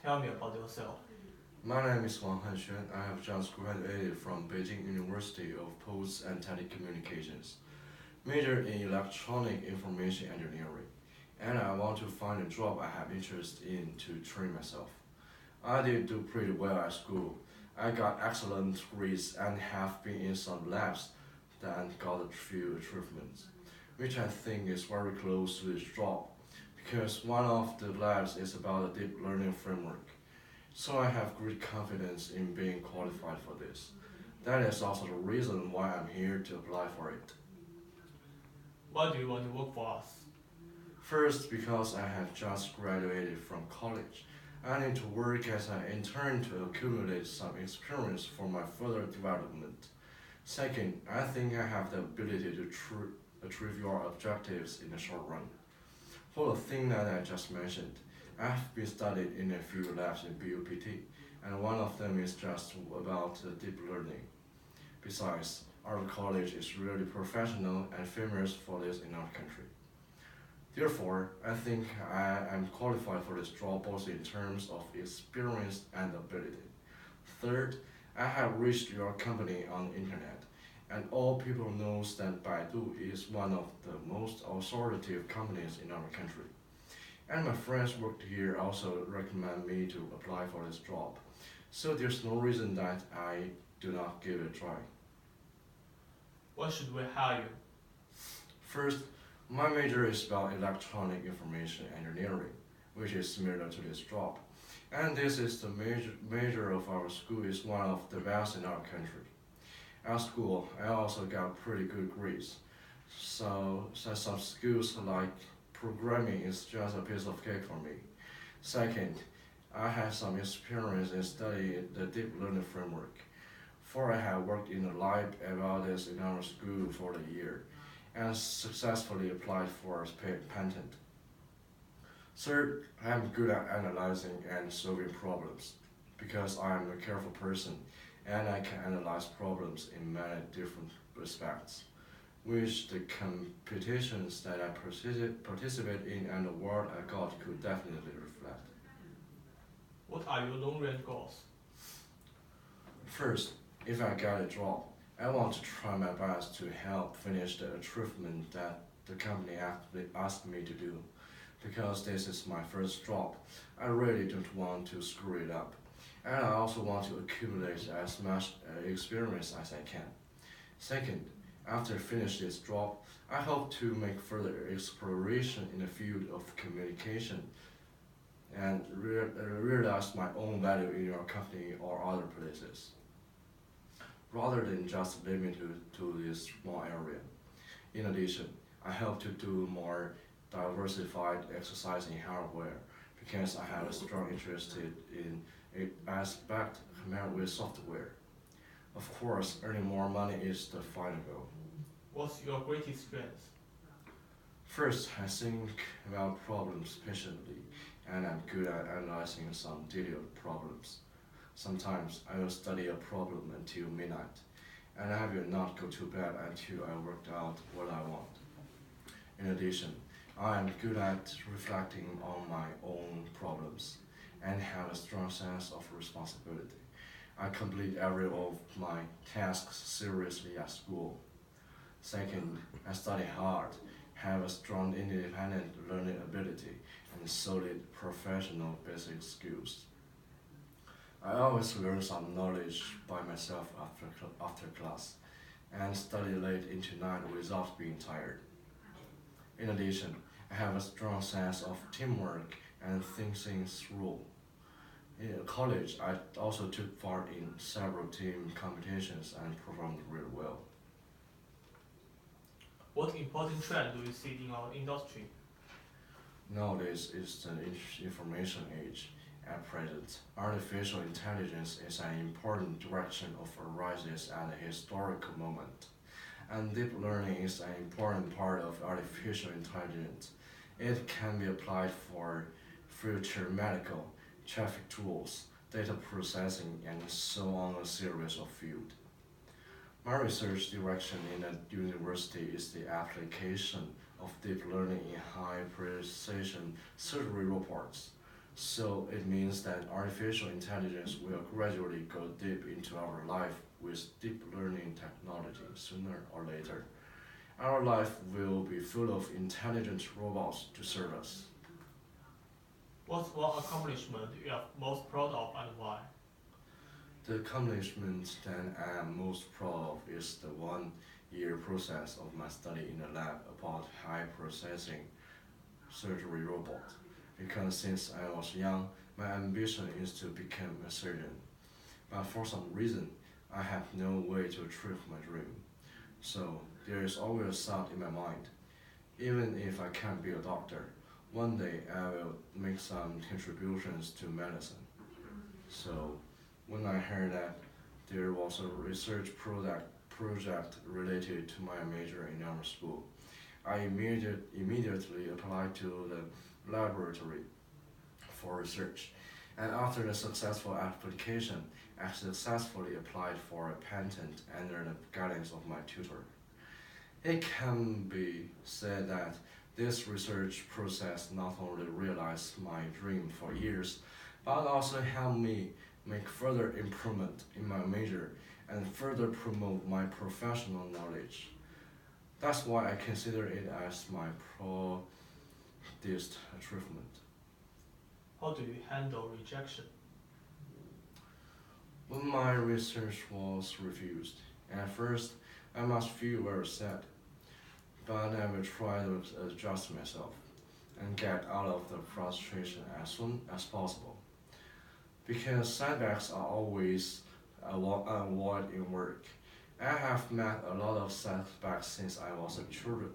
Tell me about yourself. My name is Wang Hanxuan. I have just graduated from Beijing University of Post and Telecommunications, major in electronic information engineering, and I want to find a job I have interest in to train myself. I did do pretty well at school. I got excellent grades and have been in some labs and got a few achievements, which I think is very close to this job because one of the labs is about a deep learning framework. So I have great confidence in being qualified for this. That is also the reason why I'm here to apply for it. Why do you want to work for us? First, because I have just graduated from college. I need to work as an intern to accumulate some experience for my further development. Second, I think I have the ability to achieve your objectives in the short run. For the thing that I just mentioned, I've been studied in a few labs in BUPT, and one of them is just about deep learning. Besides, our college is really professional and famous for this in our country. Therefore, I think I am qualified for this job both in terms of experience and ability. Third, I have reached your company on the internet, and all people knows that Baidu is one of the most authoritative companies in our country. And my friends worked here also recommend me to apply for this job. So there's no reason that I do not give it a try. Why should we hire you? First, my major is about electronic information engineering, which is similar to this job. And this is the major of our school is one of the best in our country. At school, I also got pretty good grades. So some skills like programming is just a piece of cake for me. Second, I have some experience in studying the deep learning framework. For I have worked in a lab about this in our school for a year and successfully applied for a patent. Third, I am good at analyzing and solving problems because I am a careful person and I can analyze problems in many different respects, which the competitions that I participate in and the award I got could definitely reflect. What are your long-range goals? First, if I get a job, I want to try my best to help finish the achievement that the company asked me to do. Because this is my first job, I really don't want to screw it up. And I also want to accumulate as much experience as I can. Second, after finish this job, I hope to make further exploration in the field of communication and realize my own value in your company or other places, rather than just limited to this small area. In addition, I hope to do more diversified exercising hardware because I have a strong interest in it aspect compared with software. Of course, earning more money is the final goal. What's your greatest strength? First, I think about problems patiently, and I'm good at analyzing some detailed problems. Sometimes I will study a problem until midnight, and I will not go to bed until I worked out what I want. In addition, I am good at reflecting on my own problems and have a strong sense of responsibility. I complete every of my tasks seriously at school. Second, I study hard, have a strong independent learning ability, and solid professional basic skills. I always learn some knowledge by myself after class and study late into night without being tired. In addition, I have a strong sense of teamwork and think things through. In college, I also took part in several team competitions and performed really well. What important trend do you see in our industry? Nowadays, it's the information age. At present, artificial intelligence is an important direction of arises at a historical moment. And deep learning is an important part of artificial intelligence. It can be applied for future medical, traffic tools, data processing, and so on a series of fields. My research direction in the university is the application of deep learning in high precision surgery robots. So it means that artificial intelligence will gradually go deep into our life with deep learning technology sooner or later. Our life will be full of intelligent robots to serve us. What's one accomplishment you are most proud of and why? The accomplishment that I am most proud of is the 1 year process of my study in the lab about high processing surgery robot. Because since I was young, my ambition is to become a surgeon. But for some reason, I have no way to achieve my dream. So there is always a thought in my mind. Even if I can't be a doctor, one day I will make some contributions to medicine. So when I heard that there was a research project related to my major in our school, I immediately applied to the laboratory for research. And after the successful application, I successfully applied for a patent under the guidance of my tutor. It can be said that this research process not only realized my dream for years, but also helped me make further improvement in my major and further promote my professional knowledge. That's why I consider it as my proudest achievement. How do you handle rejection? When my research was refused, at first I must feel very sad, but I will try to adjust myself and get out of the frustration as soon as possible. Because setbacks are always avoided in work. I have met a lot of setbacks since I was a child,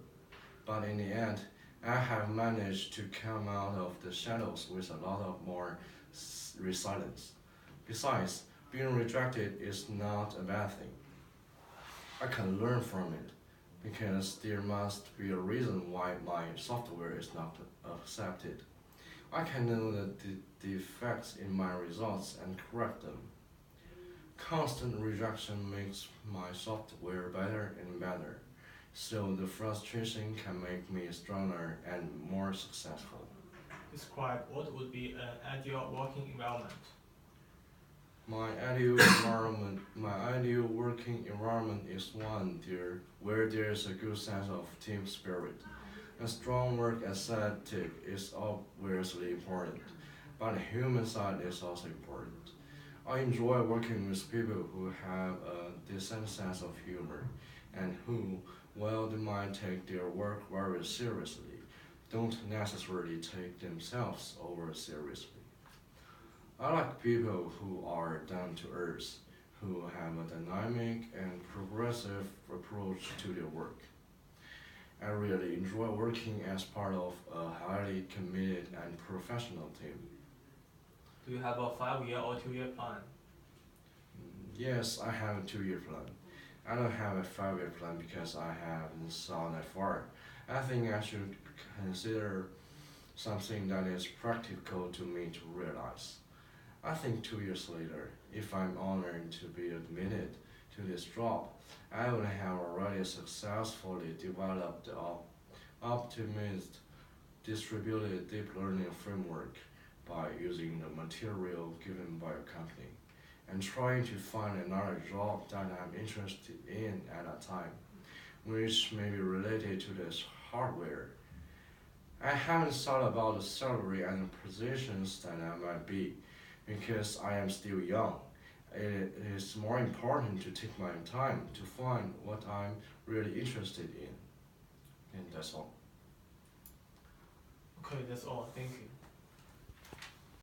but in the end, I have managed to come out of the shadows with a lot of more resilience. Besides, being rejected is not a bad thing. I can learn from it because there must be a reason why my software is not accepted. I can know the defects in my results and correct them. Constant rejection makes my software better and better, so the frustration can make me stronger and more successful. Describe what would be an ideal working environment. My ideal working environment is one where there is a good sense of team spirit. A strong work ethic is obviously important, but the human side is also important. I enjoy working with people who have a decent sense of humor and who, while they might take their work very seriously, don't necessarily take themselves over seriously. I like people who are down to earth, who have a dynamic and progressive approach to their work. I really enjoy working as part of a highly committed and professional team. Do you have a 5 year or 2 year plan? Yes, I have a 2 year plan. I don't have a 5 year plan because I haven't thought that far. I think I should consider something that is practical to me to realize. I think 2 years later, if I'm honored to be admitted to this job, I will have already successfully developed the optimized distributed deep learning framework by using the material given by a company and trying to find another job that I'm interested in at that time, which may be related to this hardware. I haven't thought about the salary and the positions that I might be because I am still young. It is more important to take my time to find what I'm really interested in. And that's all. Okay, that's all. Thank you.